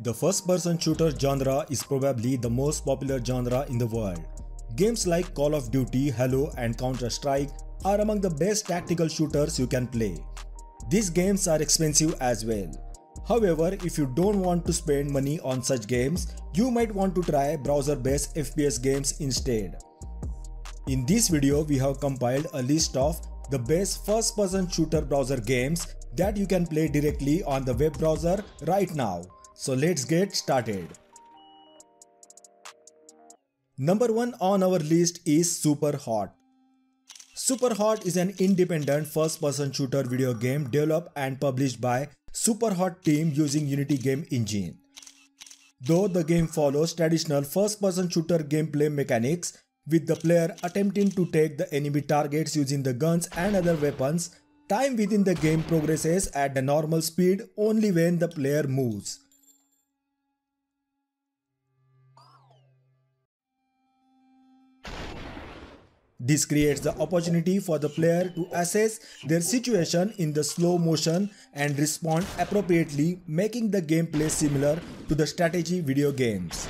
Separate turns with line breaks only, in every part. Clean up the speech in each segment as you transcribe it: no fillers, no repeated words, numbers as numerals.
The first-person shooter genre is probably the most popular genre in the world. Games like Call of Duty, Halo, and Counter-Strike are among the best tactical shooters you can play. These games are expensive as well. However, if you don't want to spend money on such games, you might want to try browser-based FPS games instead. In this video, we have compiled a list of the best first-person shooter browser games that you can play directly on the web browser right now. So let's get started. Number 1 on our list is Superhot. Superhot is an independent first-person shooter video game developed and published by Superhot team using Unity game engine. Though the game follows traditional first-person shooter gameplay mechanics, with the player attempting to take the enemy targets using the guns and other weapons, time within the game progresses at the normal speed only when the player moves. This creates the opportunity for the player to assess their situation in the slow motion and respond appropriately, making the gameplay similar to the strategy video games.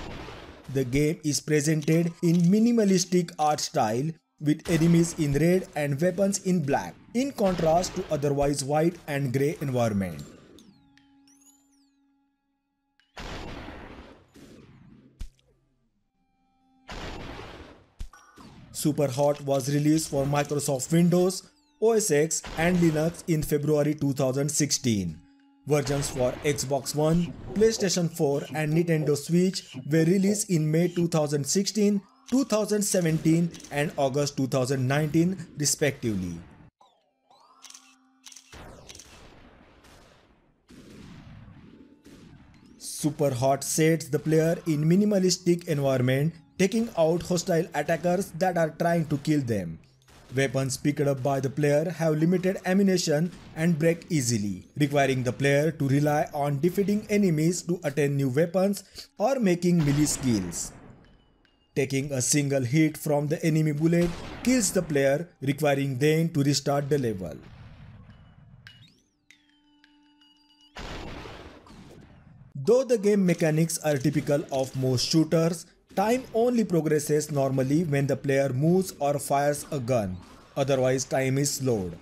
The game is presented in minimalistic art style with enemies in red and weapons in black, in contrast to otherwise white and grey environment. Superhot was released for Microsoft Windows, OS X and Linux in February 2016. Versions for Xbox One, PlayStation 4 and Nintendo Switch were released in May 2016, 2017 and August 2019 respectively. Superhot sets the player in minimalistic environment, taking out hostile attackers that are trying to kill them. Weapons picked up by the player have limited ammunition and break easily, requiring the player to rely on defeating enemies to attain new weapons or making melee skills. Taking a single hit from the enemy bullet kills the player, requiring them to restart the level. Though the game mechanics are typical of most shooters, time only progresses normally when the player moves or fires a gun, otherwise time is slowed.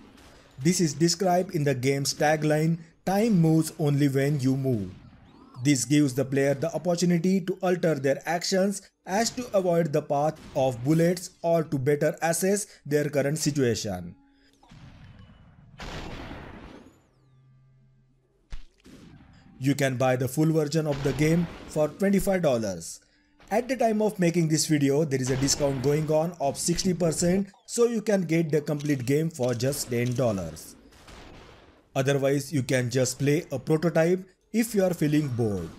This is described in the game's tagline, "Time moves only when you move." This gives the player the opportunity to alter their actions as to avoid the path of bullets or to better assess their current situation. You can buy the full version of the game for $25. At the time of making this video, there is a discount going on of 60%, so you can get the complete game for just $10. Otherwise, you can just play a prototype if you are feeling bored.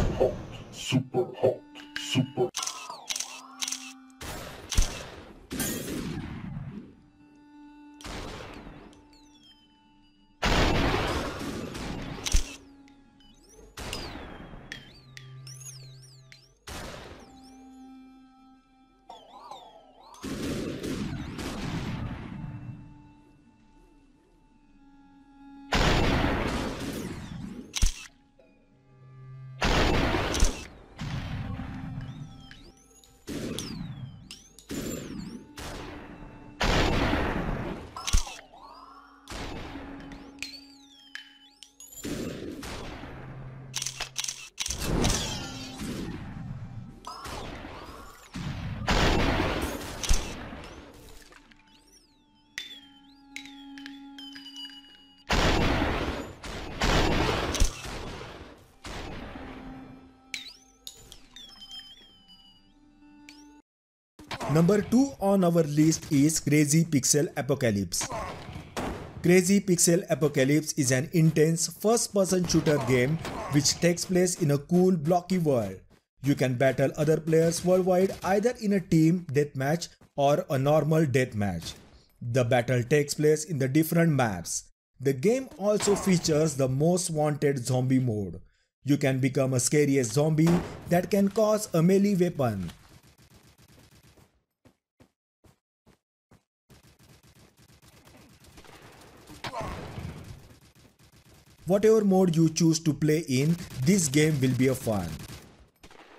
hot, super hot, super.
Number 2 on our list is Crazy Pixel Apocalypse. Crazy Pixel Apocalypse is an intense first-person shooter game which takes place in a cool, blocky world. You can battle other players worldwide either in a team deathmatch or a normal deathmatch. The battle takes place in the different maps. The game also features the most wanted zombie mode. You can become a scariest zombie that can cause a melee weapon. Whatever mode you choose to play in, this game will be a fun.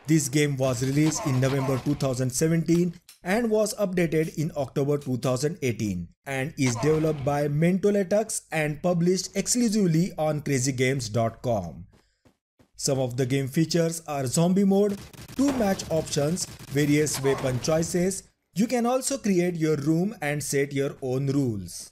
This game was released in November 2017 and was updated in October 2018 and is developed by Mentoletax and published exclusively on crazygames.com. Some of the game features are zombie mode, 2 match options, various weapon choices. You can also create your room and set your own rules.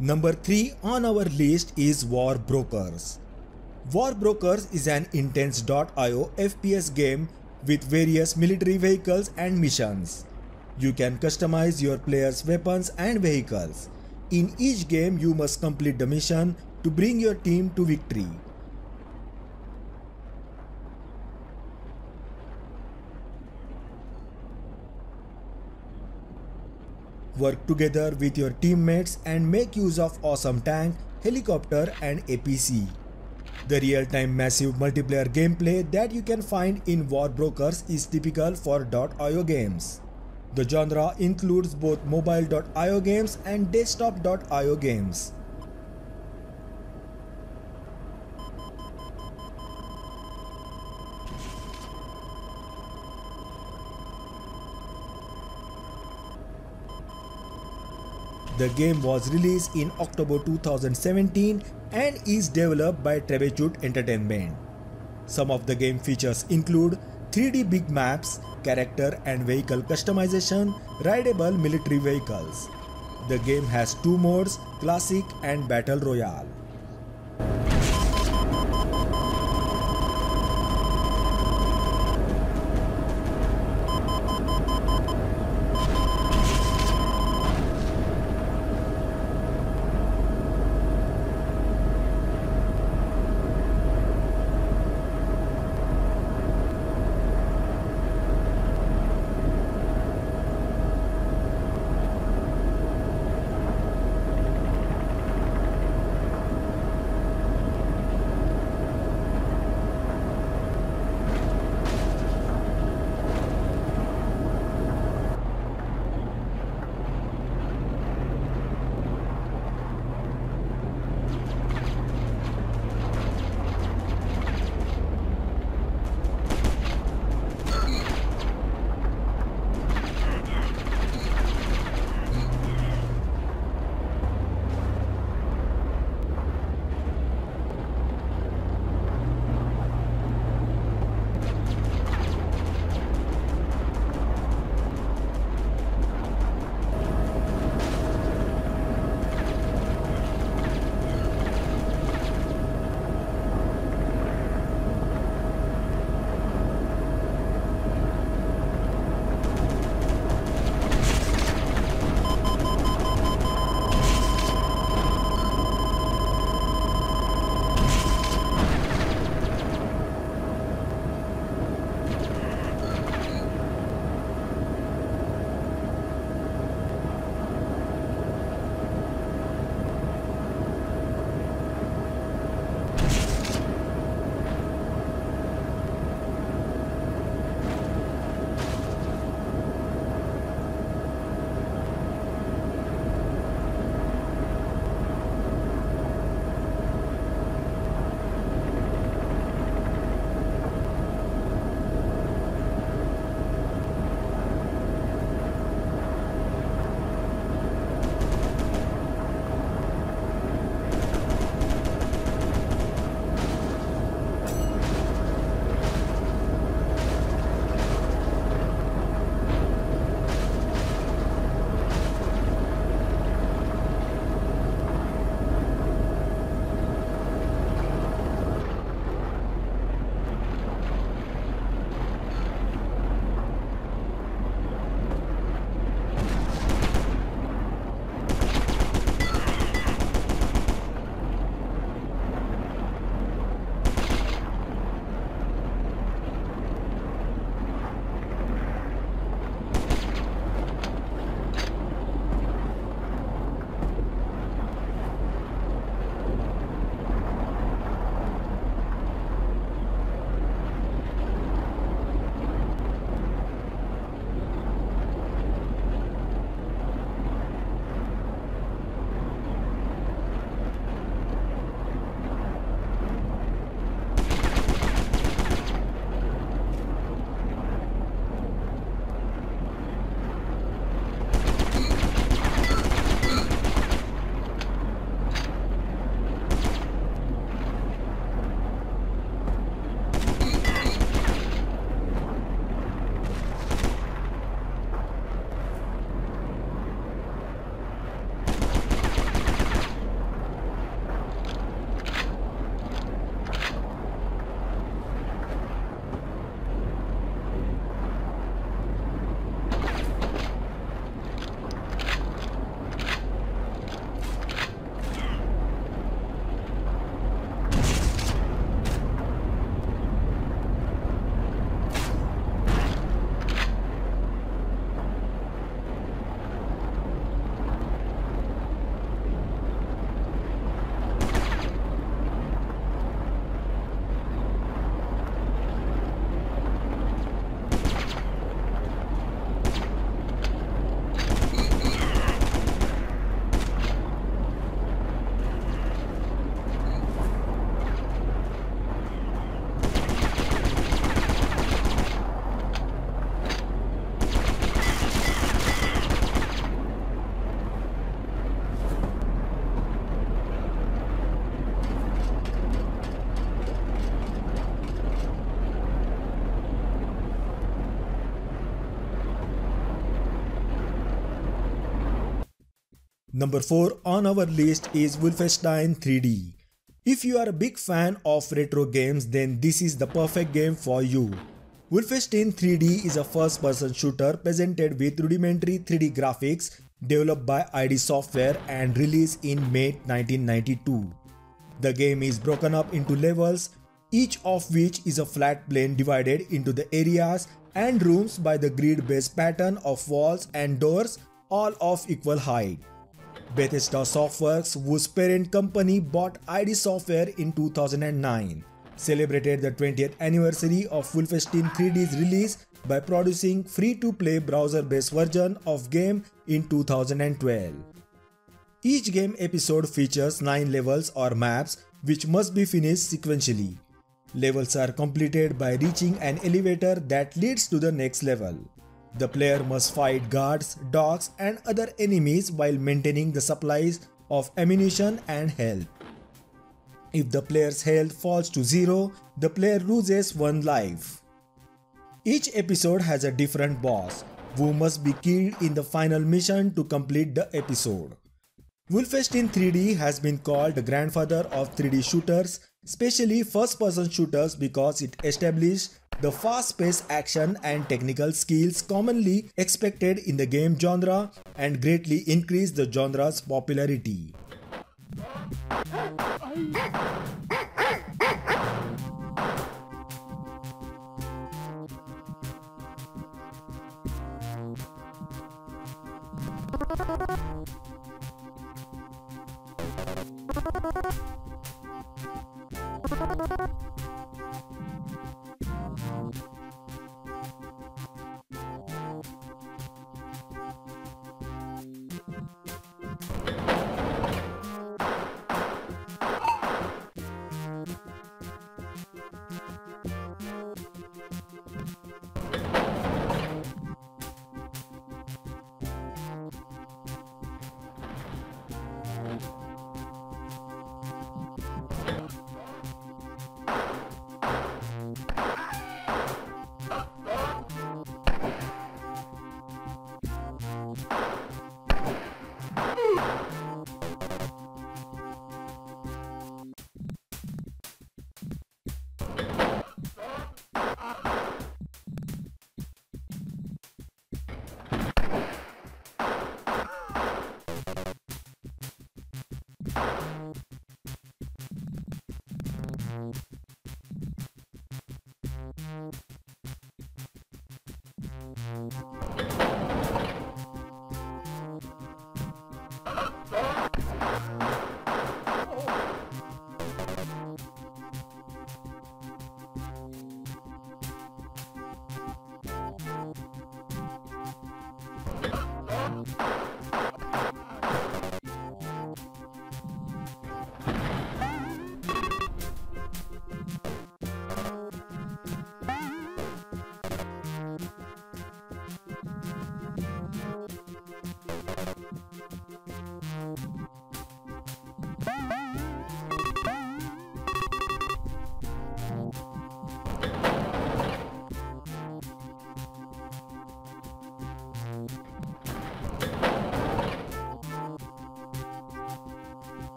Number 3 on our list is War Brokers. War Brokers is an intense.io FPS game with various military vehicles and missions. You can customize your player's weapons and vehicles. In each game, you must complete the mission to bring your team to victory. Work together with your teammates and make use of awesome tank, helicopter and APC. The real-time massive multiplayer gameplay that you can find in War Brokers is typical for .io games. The genre includes both mobile.io games and desktop.io games. The game was released in October 2017 and is developed by Trebechut Entertainment. Some of the game features include 3D big maps, character and vehicle customization, rideable military vehicles. The game has two modes, Classic and Battle Royale. Number 4 on our list is Wolfenstein 3D. If you are a big fan of retro games, then this is the perfect game for you. Wolfenstein 3D is a first-person shooter presented with rudimentary 3D graphics developed by ID Software and released in May 1992. The game is broken up into levels, each of which is a flat plane divided into the areas and rooms by the grid-based pattern of walls and doors, all of equal height. Bethesda Softworks, whose parent company bought ID Software in 2009, celebrated the 20th anniversary of Wolfenstein 3D's release by producing free-to-play browser-based version of game in 2012. Each game episode features 9 levels or maps which must be finished sequentially. Levels are completed by reaching an elevator that leads to the next level. The player must fight guards, dogs and other enemies while maintaining the supplies of ammunition and health. If the player's health falls to 0, the player loses 1 life. Each episode has a different boss, who must be killed in the final mission to complete the episode. Wolfenstein 3D has been called the grandfather of 3D shooters, especially first-person shooters, because it established the fast-paced action and technical skills commonly expected in the game genre and greatly increased the genre's popularity.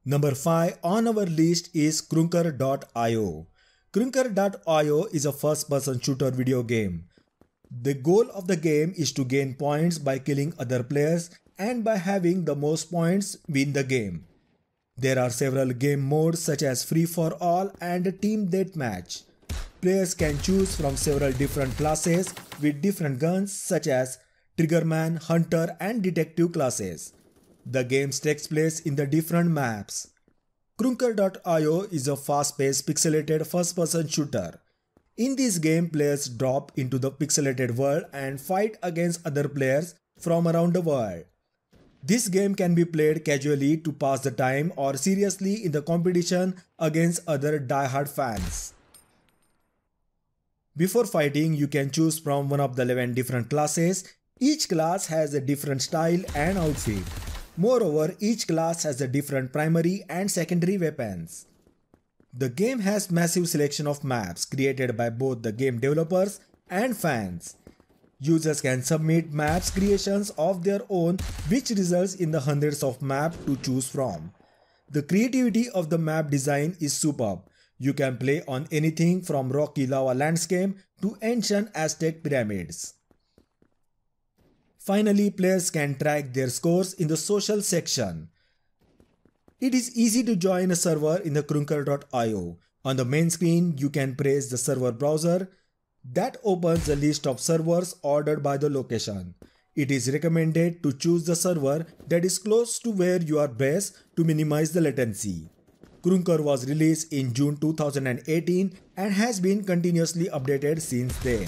Number 5 on our list is Krunker.io. Krunker.io is a first-person shooter video game. The goal of the game is to gain points by killing other players and by having the most points win the game. There are several game modes such as Free for All and Team Deathmatch. Players can choose from several different classes with different guns such as Triggerman, Hunter and Detective classes. The game takes place in the different maps. Krunker.io is a fast-paced pixelated first-person shooter. In this game, players drop into the pixelated world and fight against other players from around the world. This game can be played casually to pass the time or seriously in the competition against other die-hard fans. Before fighting, you can choose from one of the 11 different classes. Each class has a different style and outfit. Moreover, each class has a different primary and secondary weapons. The game has massive selection of maps created by both the game developers and fans. Users can submit maps creations of their own, which results in the hundreds of maps to choose from. The creativity of the map design is superb. You can play on anything from rocky lava landscape to ancient Aztec pyramids. Finally, players can track their scores in the social section. It is easy to join a server in the Krunker.io. On the main screen, you can press the server browser. That opens a list of servers ordered by the location. It is recommended to choose the server that is close to where you are based to minimize the latency. Krunker was released in June 2018 and has been continuously updated since then.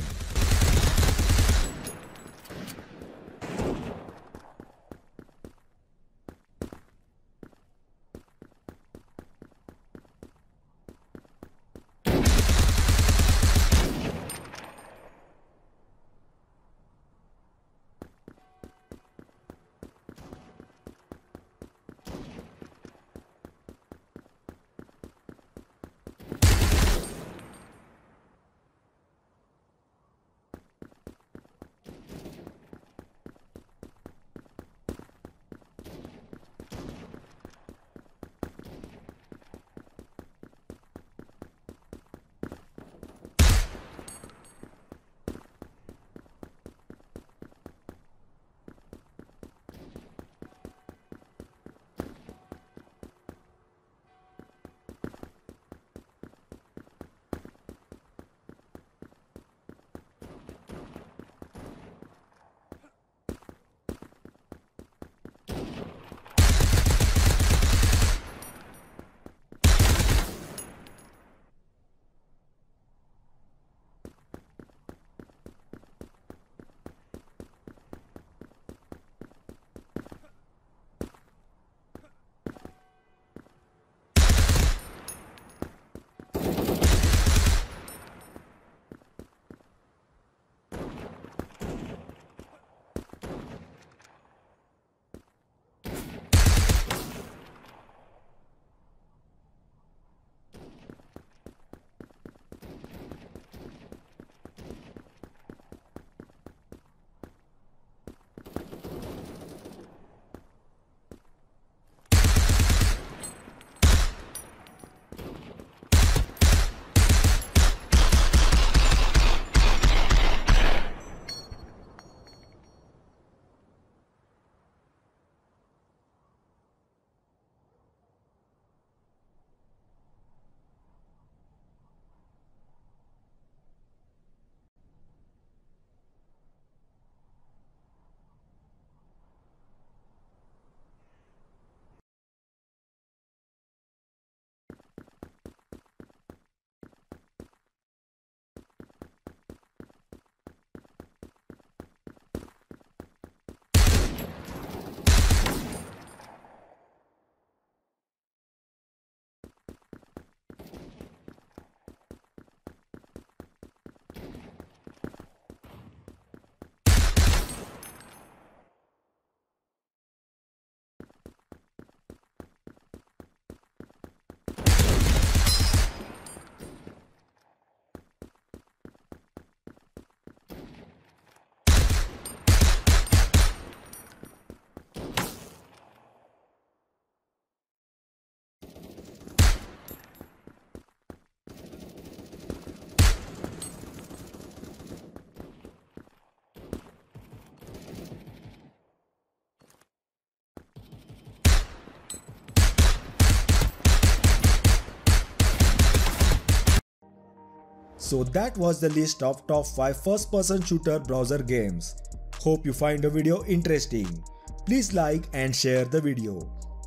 So that was the list of top 5 first-person shooter browser games. Hope you find the video interesting. Please like and share the video.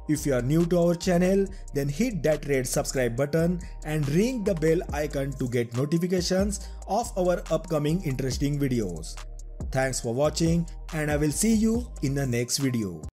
If you are new to our channel, then hit that red subscribe button and ring the bell icon to get notifications of our upcoming interesting videos. Thanks for watching, and I will see you in the next video.